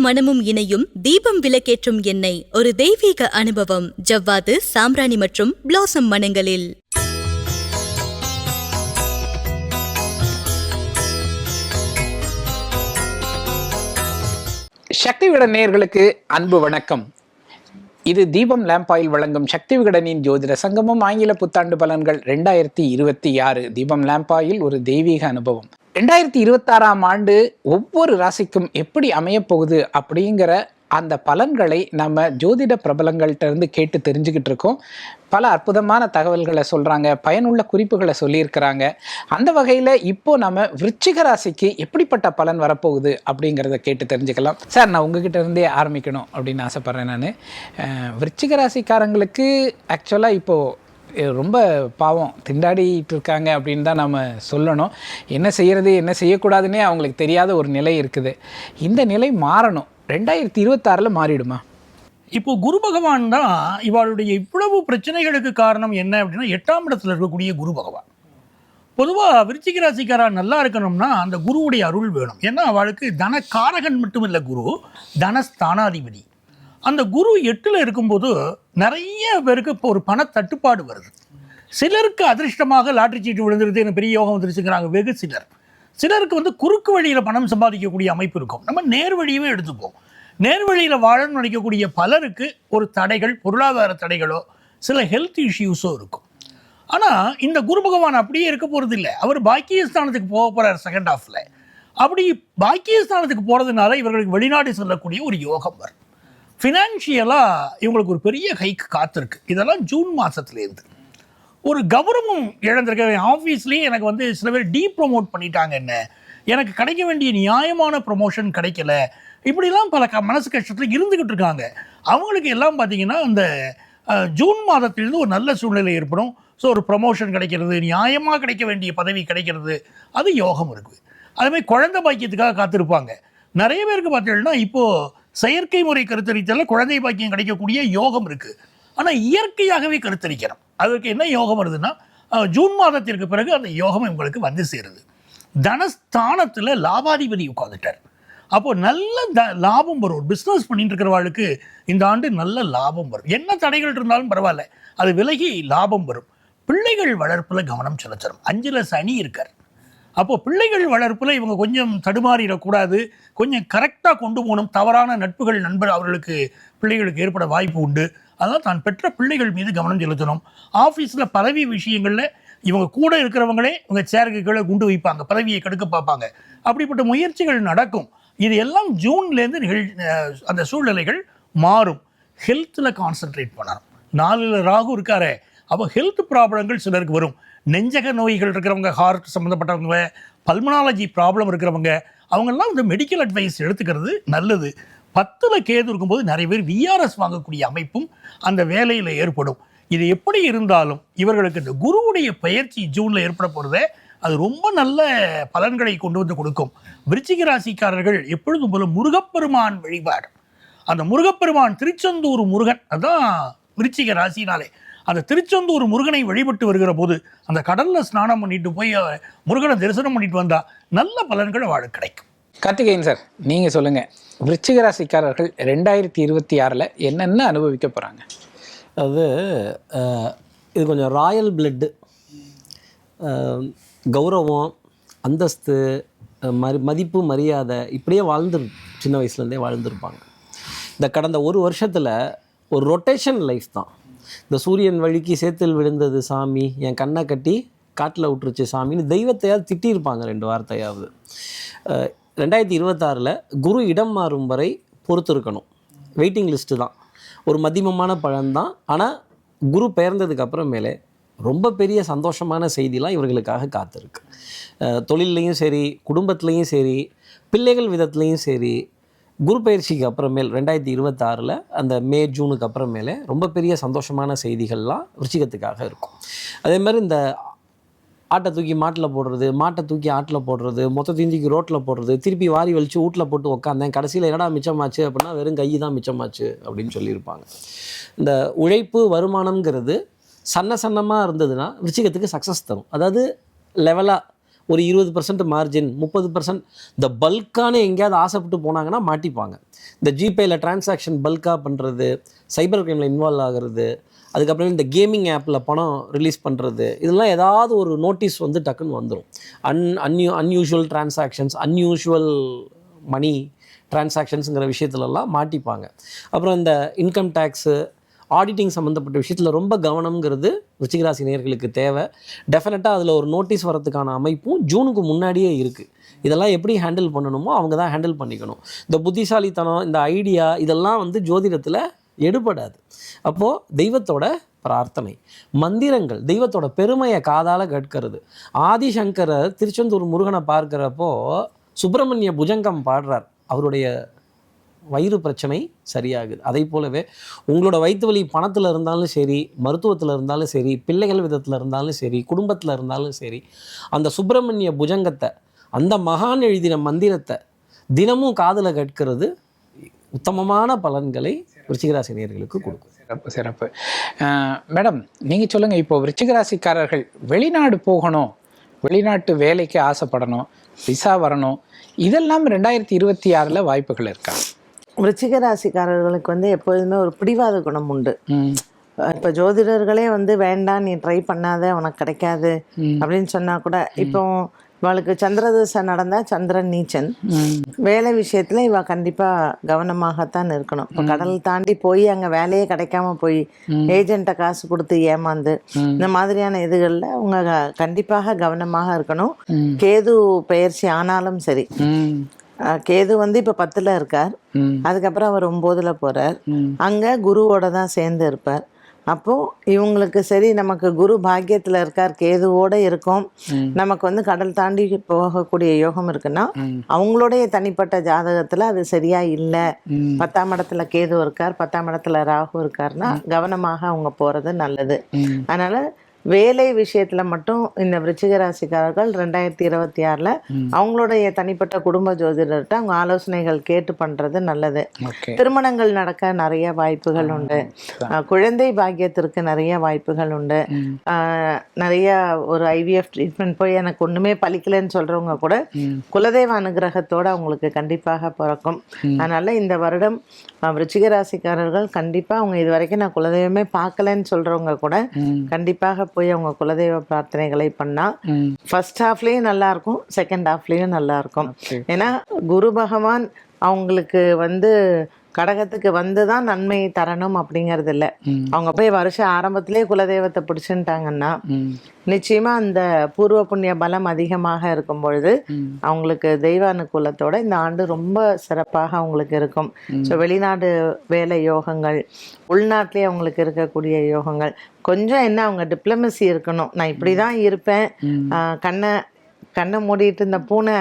மணமும் இணையும் தீபம் விளக்கேற்றும் எண்ணெய் ஒரு தெய்வீக அனுபவம். ஜவ்வாது, சாம்பிராணி மற்றும் பிளாசம் மணங்களில். சக்தி விகடன் நேயர்களுக்கு அன்பு வணக்கம். இது தீபம் லேம்ப் ஆயில் வழங்கும் சக்தி விகடனின் ஜோதிட சங்கமம் ஆங்கில புத்தாண்டு பலன்கள் 2026. தீபம் லேம்ப் ஆயில் ஒரு தெய்வீக அனுபவம். 2026ஆம் ஆண்டு ஒவ்வொரு ராசிக்கும் எப்படி அமையப்போகுது அப்படிங்கிற அந்த பலன்களை நம்ம ஜோதிட பிரபலங்கள்ட்ட இருந்து கேட்டு தெரிஞ்சுக்கிட்டு இருக்கோம். பல அற்புதமான தகவல்களை சொல்கிறாங்க, பயனுள்ள குறிப்புகளை சொல்லியிருக்கிறாங்க. அந்த வகையில் இப்போ நம்ம விருச்சிக ராசிக்கு எப்படிப்பட்ட பலன் வரப்போகுது அப்படிங்கிறத கேட்டு தெரிஞ்சுக்கலாம். சார், நான் உங்ககிட்ட இருந்தே ஆரம்பிக்கணும் அப்படின்னு ஆசைப்பட்றேன். நான் விருச்சிக ராசிக்காரங்களுக்கு ஆக்சுவலாக இப்போது ரொம்ப பாவம் திண்டாடிட்டு இருக்காங்க அப்படின்னு தான் நம்ம சொல்லணும். என்ன செய்கிறது என்ன செய்யக்கூடாதுன்னே அவங்களுக்கு தெரியாத ஒரு நிலை இருக்குது. இந்த நிலை மாறணும். 2026 மாறிடுமா? இப்போ குரு பகவான் தான் இவளுடைய இவ்வளவு பிரச்சனைகளுக்கு காரணம் என்ன அப்படின்னா 8ஆம் இடத்துல இருக்கக்கூடிய குரு பகவான். பொதுவாக விருச்சிக ராசிக்காரா நல்லா இருக்கணும்னா அந்த குருவுடைய அருள் வேணும். ஏன்னா அவளுக்கு தனக்காரகன் மட்டும் இல்லை, குரு தனஸ்தானாதிபதி. அந்த குரு 8ல் இருக்கும்போது நிறைய பேருக்கு இப்போ ஒரு பண தட்டுப்பாடு வருது. சிலருக்கு அதிர்ஷ்டமாக லாட்டரி சீட்டு விழுந்துருது, எனக்கு பெரிய யோகம் வந்துருச்சுங்கிறாங்க வெகு சிலர். சிலருக்கு குறுக்கு வழியில் பணம் சம்பாதிக்கக்கூடிய அமைப்பு இருக்கும். நம்ம நேர் வழியவே எடுத்துப்போம். நேர் வழியில் வாழணும்னு நினைக்கக்கூடிய பலருக்கு ஒரு தடைகள், பொருளாதார தடைகளோ சில ஹெல்த் இஷ்யூஸோ இருக்கும். ஆனால் இந்த குரு பகவான் அப்படியே இருக்க போகிறது இல்லை. அவர் பாக்கியஸ்தானத்துக்கு போக போகிறார் செகண்ட் ஹாஃபில். அப்படி பாக்கியஸ்தானத்துக்கு போகிறதுனால இவர்களுக்கு வெளிநாடு செல்லக்கூடிய ஒரு யோகம் வரும். ஃபினான்ஷியலாக இவங்களுக்கு ஒரு பெரிய ஹைக்கு காத்திருக்கு. இதெல்லாம் ஜூன் மாதத்துலேருந்து. ஒரு கௌரவம் இழந்திருக்க ஆஃபீஸ்லேயும் எனக்கு சில பேர் ப்ரொமோட் பண்ணிட்டாங்க, எனக்கு கிடைக்க வேண்டிய நியாயமான ப்ரொமோஷன் கிடைக்கல, இப்படிலாம் பல மனசு கஷ்டத்தில் இருந்துக்கிட்டு இருக்காங்க. அவங்களுக்கு எல்லாம் பார்த்திங்கன்னா இந்த ஜூன் மாதத்திலிருந்து ஒரு நல்ல சூழ்நிலை ஏற்படும். ஸோ ஒரு ப்ரொமோஷன் கிடைக்கிறது, நியாயமாக கிடைக்க வேண்டிய பதவி கிடைக்கிறது, அது யோகம் இருக்குது. அதுமாதிரி குழந்தை பாக்கியத்துக்காக காத்திருப்பாங்க. நிறைய பேருக்கு பார்த்தீங்கன்னா இப்போது செயற்கை முறை கருத்தரித்தலில் குழந்தை பாக்கியம் கிடைக்கக்கூடிய யோகம் இருக்குது. ஆனால் இயற்கையாகவே கருத்தரிக்கணும். அதுக்கு என்ன யோகம் வருதுன்னா ஜூன் மாதத்திற்கு பிறகு அந்த யோகம் உங்களுக்கு வந்து சேருது. தனஸ்தானத்தில் லாபாதிபதி உட்காந்துட்டார். அப்போது நல்ல லாபம் வரும். ஒரு பிஸ்னஸ் பண்ணிட்டு இருக்கிறவாளுக்கு இந்த ஆண்டு நல்ல லாபம் வரும். என்ன தடைகள் இருந்தாலும் பரவாயில்ல, அது விலகி லாபம் வரும். பிள்ளைகள் வளர்ப்பில் கவனம் செலுத்தணும். 5ல் சனி இருக்கார். அப்போது பிள்ளைகள் வளர்ப்பில் இவங்க கொஞ்சம் தடுமாறிடக்கூடாது, கொஞ்சம் கரெக்டாக கொண்டு போகணும். தவறான நட்புகள் நண்பர் அவர்களுக்கு பிள்ளைகளுக்கு ஏற்பட வாய்ப்பு உண்டு. அதனால் தான் பெற்ற பிள்ளைகள் மீது கவனம் செலுத்தணும். ஆஃபீஸில் பதவி விஷயங்களில் இவங்க கூட இருக்கிறவங்களே இவங்க சேருக்கு கீழே குண்டு வைப்பாங்க, பதவியை கெடுக்க பார்ப்பாங்க. அப்படிப்பட்ட முயற்சிகள் நடக்கும். இது எல்லாம் ஜூன்லேருந்து அந்த சூழ்நிலைகள் மாறும். ஹெல்த்தில் கான்சன்ட்ரேட் பண்ணணும். 4ல் ராகு இருக்காரே, அப்போ ஹெல்த் ப்ராப்ளங்கள் சிலருக்கு வரும். நெஞ்சக நோய்கள் இருக்கிறவங்க, ஹார்ட் சம்மந்தப்பட்டவங்க, பல்மனாலஜி ப்ராப்ளம் இருக்கிறவங்க, அவங்கெல்லாம் மெடிக்கல் அட்வைஸ் எடுத்துக்கிறது நல்லது. 10ல் கேது இருக்கும்போது நிறைய பேர் விஆர்எஸ் வாங்கக்கூடிய அமைப்பும் அந்த வேலையில் ஏற்படும். இது எப்படி இருந்தாலும் இவர்களுக்கு இந்த குருவுடைய பயிற்சி ஜூனில் ஏற்பட போகிறதே அது ரொம்ப நல்ல பலன்களை கொண்டு வந்து கொடுக்கும். விருச்சிக ராசிக்காரர்கள் எப்பொழுதும் போல முருகப்பெருமான் வழிபாடு, அந்த முருகப்பெருமான் திருச்செந்தூர் முருகன், அதுதான் விருச்சிக ராசினாலே. அந்த திருச்செந்தூர் முருகனை வழிபட்டு வருகிற போது அந்த கடலில் ஸ்நானம் பண்ணிட்டு போய் முருகனை தரிசனம் பண்ணிட்டு வந்தால் நல்ல பலன்கள் வாழ கிடைக்கும். கார்த்திகேயன் சார், நீங்கள் சொல்லுங்கள், விருச்சிக ராசிக்காரர்கள் 2026 என்னென்ன அனுபவிக்க போகிறாங்க? அது இது கொஞ்சம் ராயல் பிளட்டு, கௌரவம், அந்தஸ்து, மதிப்பு, மரியாதை இப்படியே சின்ன வயசுலேருந்தே வாழ்ந்துருப்பாங்க. இந்த கடந்த ஒரு வருஷத்தில் ஒரு ரொட்டேஷன் லைஃப் தான். இந்த சூரியன் வழிக்கு சேத்தில் விழுந்தது சாமி, என் கண்ணை கட்டி காட்டில் விட்டுருச்சு சாமின்னு தெய்வத்தையாவது திட்டியிருப்பாங்க 2 வார்த்தையாவது. 2026 குரு இடம் மாறும் வரை பொறுத்து இருக்கணும். வெயிட்டிங் லிஸ்ட்டு தான், ஒரு மதிமமான பலன்தான். ஆனால் குரு பெயர்ந்ததுக்கு அப்புறமேலே ரொம்ப பெரிய சந்தோஷமான செய்திலாம் இவர்களுக்காக காத்திருக்கு. தொழில்லையும் சரி, குடும்பத்துலேயும் சரி, பிள்ளைகள் விதத்துலேயும் சரி, குரு பயிற்சிக்கு அப்புறமேல் 2026 அந்த மே ஜூனுக்கு அப்புறமேலே ரொம்ப பெரிய சந்தோஷமான செய்திகள்லாம் விருச்சிகத்துக்காக இருக்கும். அதே மாதிரி இந்த ஆட்டை தூக்கி மாட்டில் போடுறது, மாட்டை தூக்கி ஆட்டில் போடுறது, மொத்தத்தையும் தூக்கி ரோட்டில் போடுறது, திருப்பி வாரி வலித்து வீட்டில் போட்டு உட்காந்தேன், கடைசியில் என்னடா மிச்சமாச்சு அப்படின்னா வெறும் கை தான் மிச்சமாச்சு அப்படின்னு சொல்லியிருப்பாங்க. இந்த உழைப்பு வருமானம்ங்கிறது சன்னமாக இருந்ததுன்னா விருச்சிகத்துக்கு சக்ஸஸ் தரும். அதாவது லெவலாக ஒரு 20% மார்ஜின், 30% இந்த பல்கான எங்கேயாவது ஆசைப்பட்டு போனாங்கன்னா மாட்டிப்பாங்க. இந்த ஜிபேயில் டிரான்சாக்ஷன் பல்காக பண்ணுறது, சைபர் கிரைமில் இன்வால்வ் ஆகிறது, அதுக்கப்புறம் இந்த கேமிங் ஆப்பில் பணம் ரிலீஸ் பண்ணுறது, இதெல்லாம் ஏதாவது ஒரு நோட்டீஸ் வந்து டக்குன்னு வந்துடும். அன்யூஷுவல் டிரான்சாக்ஷன்ஸ், அன்யூஷுவல் மணி டிரான்சாக்ஷன்ஸுங்கிற விஷயத்துலலாம் மாட்டிப்பாங்க. அப்புறம் இந்த இன்கம் டேக்ஸு, ஆடிட்டிங் சம்மந்தப்பட்ட விஷயத்தில் ரொம்ப கவனம்ங்கிறது விருச்சிகராசி நேயர்களுக்கு தேவை. டெஃபினட்டாக அதில் ஒரு நோட்டீஸ் வரதுக்கான அமைப்பும் ஜூனுக்கு முன்னாடியே இருக்குது. இதெல்லாம் எப்படி ஹேண்டில் பண்ணணுமோ அவங்க தான் ஹேண்டில் பண்ணிக்கணும். இந்த புத்திசாலித்தனம், இந்த ஐடியா இதெல்லாம் வந்து ஜோதிடத்தில் எடுபடாது. அப்போது தெய்வத்தோட பிரார்த்தனை, மந்திரங்கள், தெய்வத்தோட பெருமையை காதால் கேட்கறது. ஆதிசங்கரர் திருச்செந்தூர் முருகனை பார்க்குறப்போ சுப்பிரமணிய புஜங்கம் பாடுறார், அவருடைய வயிறு பிரச்சனை சரியாகுது. அதை போலவே உங்களோட வயிற்று வலி பணத்தில் இருந்தாலும் சரி, மருத்துவத்தில் இருந்தாலும் சரி, பிள்ளைகள் விதத்தில் இருந்தாலும் சரி, குடும்பத்தில் இருந்தாலும் சரி, அந்த சுப்பிரமணிய புஜங்கத்தை, அந்த மகான் எழுதின மந்திரத்தை தினமும் காதில் கேட்கிறது உத்தமமான பலன்களை விருச்சிகராசி நேயர்களுக்கு கொடுக்கும். சிறப்பு சிறப்பு. மேடம், நீங்கள் சொல்லுங்கள், இப்போ விருச்சிகராசிக்காரர்கள் வெளிநாடு போகணும், வெளிநாட்டு வேலைக்கு ஆசைப்படணும், விசா வரணும், இதெல்லாம் 2026 வாய்ப்புகள் இருக்கா? விருச்சிக ராசிக்காரர்களுக்கு வந்து எப்போதுமே ஒரு பிடிவாத குணம் உண்டு. இப்போ ஜோதிடர்களே வந்து வேண்டாம், நீ ட்ரை பண்ணாத, உனக்கு கிடைக்காது அப்படின்னு சொன்னா கூட, இப்போ இவளுக்கு சந்திரதசை நடந்தா சந்திரன் நீச்சன், வேலை விஷயத்துல இவ கண்டிப்பா கவனமாகத்தான் இருக்கணும். இப்போ கடல் தாண்டி போய் அங்க வேலையே கிடைக்காம போய் ஏஜென்ட்டை காசு கொடுத்து ஏமாந்து இந்த மாதிரியான இதுகள்ல அவங்க கண்டிப்பாக கவனமாக இருக்கணும். கேது பெயர்ச்சி ஆனாலும் சரி, கேது வந்து இப்ப 10ல் இருக்கார், அதுக்கப்புறம் அவர் 9ல் போறார், அங்க குருவோட தான் சேர்ந்து இருப்பார். அப்போ இவங்களுக்கு சரி, நமக்கு குரு பாக்கியத்துல இருக்கார், கேதுவோட இருக்கும், நமக்கு வந்து கடல் தாண்டி போகக்கூடிய யோகம் இருக்குன்னா அவங்களுடைய தனிப்பட்ட ஜாதகத்துல அது சரியா இல்லை. 10ஆம் இடத்துல கேது இருக்கார், 10ஆம் இடத்துல ராகு இருக்காருன்னா கவனமாக அவங்க போறது நல்லது. அதனால வேலை விஷயத்துல மட்டும் இந்த விருச்சிக ராசிக்காரர்கள் 2026 அவங்களுடைய தனிப்பட்ட குடும்ப ஜோதிடர்கிட்ட அவங்க ஆலோசனைகள் கேட்டு பண்றது நல்லது. திருமணங்கள் நடக்க நிறைய வாய்ப்புகள் உண்டு, குழந்தை பாக்கியத்திற்கு நிறைய வாய்ப்புகள் உண்டு. நிறைய ஒரு ஐவிஎஃப் ட்ரீட்மெண்ட் போய் எனக்கு ஒண்ணுமே பலிக்கலைன்னு சொல்றவங்க கூட குலதெய்வ அனுகிரகத்தோட அவங்களுக்கு கண்டிப்பாக பிறக்கும். அதனால இந்த வருடம் விருச்சிக ராசிக்காரர்கள் கண்டிப்பா, அவங்க இது வரைக்கும் நான் குலதெய்வமே பார்க்கலன்னு சொல்றவங்க கூட கண்டிப்பாக போய் அவங்க குலதெய்வ பிரார்த்தனைகளை பண்ணா ஃபர்ஸ்ட் ஹாஃப்லயும் நல்லா இருக்கும், செகண்ட் ஹாஃப்லயும் நல்லா இருக்கும். ஏன்னா குரு பகவான் அவங்களுக்கு வந்து கடகத்துக்கு வந்துதான் நன்மை தரணும் அப்படிங்கிறது இல்லை. அவங்க போய் வருஷ ஆரம்பத்திலே குலதெய்வத்தை பிடிச்சுட்டாங்கன்னா நிச்சயமா அந்த பூர்வ புண்ணிய பலம் அதிகமாக இருக்கும் பொழுது அவங்களுக்கு தெய்வ அனுகூலத்தோட இந்த ஆண்டு ரொம்ப சிறப்பாக அவங்களுக்கு இருக்கும். ஸோ வெளிநாடு வேலை யோகங்கள், உள்நாட்டிலே அவங்களுக்கு இருக்கக்கூடிய யோகங்கள், கொஞ்சம் என்ன அவங்க டிப்ளமசி இருக்கணும். நான் இப்படிதான் இருப்பேன், கண்ணை மூடிட்டு இந்த பூனை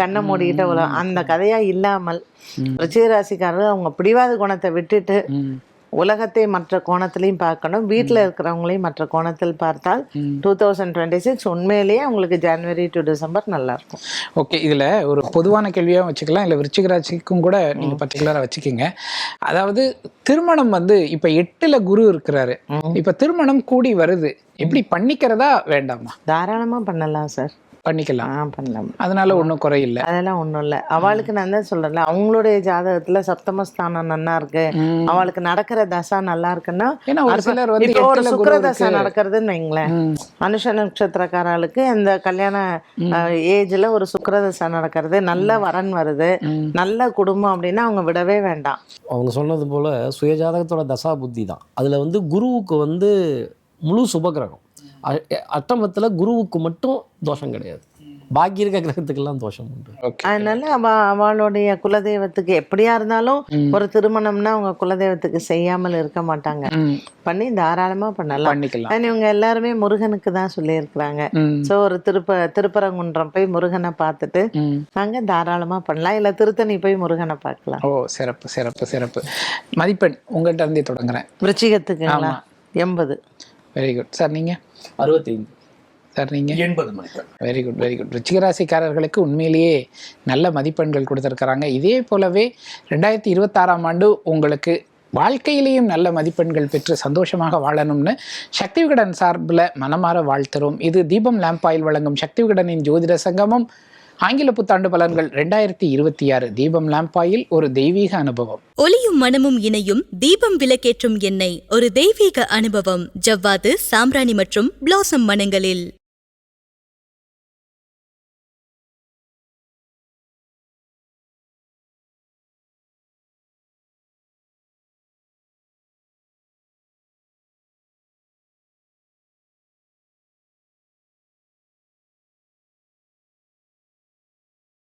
கண்ணை மூடிக்கிட்ட அந்த கதையா இல்லாமல் விருச்சிக ராசிக்காரர்கள் அவங்க பிடிவாத குணத்தை விட்டுட்டு உலகத்தை மற்ற கோணத்திலையும் பார்க்கணும், வீட்டில் இருக்கிறவங்களையும் மற்ற கோணத்தில் பார்த்தால் 2026 உண்மையிலேயே உங்களுக்கு ஜனவரி டு டிசம்பர் நல்லா இருக்கும். ஓகே, இதில் ஒரு பொதுவான கேள்வியாக வச்சுக்கலாம், இல்லை விருச்சிக ராசிக்கும் கூட நீங்கள் பர்டிகுலராக வச்சுக்கிங்க. அதாவது திருமணம் வந்து இப்போ 8ல் குரு இருக்கிறாரு, இப்போ திருமணம் கூடி வருது, எப்படி பண்ணிக்கிறதா வேண்டாமா? தாராளமாக பண்ணலாம் சார், பண்ணிக்கலாம், பண்ணலாம், அதனால ஒன்றும் குறையில்லை, அதெல்லாம் ஒன்றும் இல்லை. அவளுக்கு நான் தான் சொல்றேன்ல, அவங்களுடைய ஜாதகத்துல சப்தமஸ்தானம் நல்லா இருக்கு, அவளுக்கு நடக்கிற தசா நல்லா இருக்குன்னா, இப்போ ஒரு சுக்கிர தசா நடக்கிறதுன்னு வைங்களேன், அனுஷ நட்சத்திரக்காரர்களுக்கு அந்த கல்யாண ஏஜ்ல ஒரு சுக்கிர தசா நடக்கிறது, நல்ல வரன் வருது, நல்ல குடும்பம் அப்படின்னா அவங்க விடவே வேண்டாம். அவங்க சொன்னது போல சுயஜாதகத்தோட தசா புத்தி தான். அதுல வந்து குருவுக்கு வந்து முழு சுபகிரகம், அட்டமத்தில் குருவுக்கு மட்டும் தோஷம் கிடையாது, பாக்கி இருக்க கிரகத்துக்கெல்லாம் தோஷம் உண்டு. அதனால அவளுடைய குலதெய்வத்துக்கு எப்படியா இருந்தாலும் ஒரு திருமணம்னா அவங்க குலதெய்வத்துக்கு செய்யாமல் இருக்க மாட்டாங்க, பண்ணி தாராளமா பண்ணலாம். இவங்க எல்லாருமே முருகனுக்கு தான் சொல்லியிருக்கிறாங்க. சோ ஒரு திருப்பரங்குன்றம் போய் முருகனை பார்த்துட்டு நாங்க தாராளமா பண்ணலாம், இல்ல திருத்தணி போய் முருகனை பார்க்கலாம். ஓ, சிறப்பு சிறப்பு சிறப்பு. மதிப்பெண் உங்கள்கிட்ட இருந்தே தொடங்குறேன். விருச்சிகத்துக்குங்களா? 80. Very good sir. நீங்கள்? 65 சார். நீங்கள்? 80 மதிப்பெண். Very good very good. விருச்சிகராசிக்காரர்களுக்கு உண்மையிலேயே நல்ல மதிப்பெண்கள் கொடுத்துருக்குறாங்க. இதே போலவே 2026 உங்களுக்கு வாழ்க்கையிலேயும் நல்ல மதிப்பெண்கள் பெற்று சந்தோஷமாக வாழணும்னு சக்தி விகடன் சார்பில் மனமாற வாழ்த்துறோம். இது தீபம் லேம்ப் ஆயில் வழங்கும் சக்தி விகடனின் ஜோதிட சங்கமம் ஆங்கில புத்தாண்டு பலன்கள் 2026. தீபம் லேம்ப் ஆயில் ஒரு தெய்வீக அனுபவம். ஒளியும் மனமும் இணையும் தீபம் விளக்கேற்றும் எண்ணெய் ஒரு தெய்வீக அனுபவம். ஜவ்வாது, சாம்பிராணி மற்றும் பிளாசம் மனங்களில்.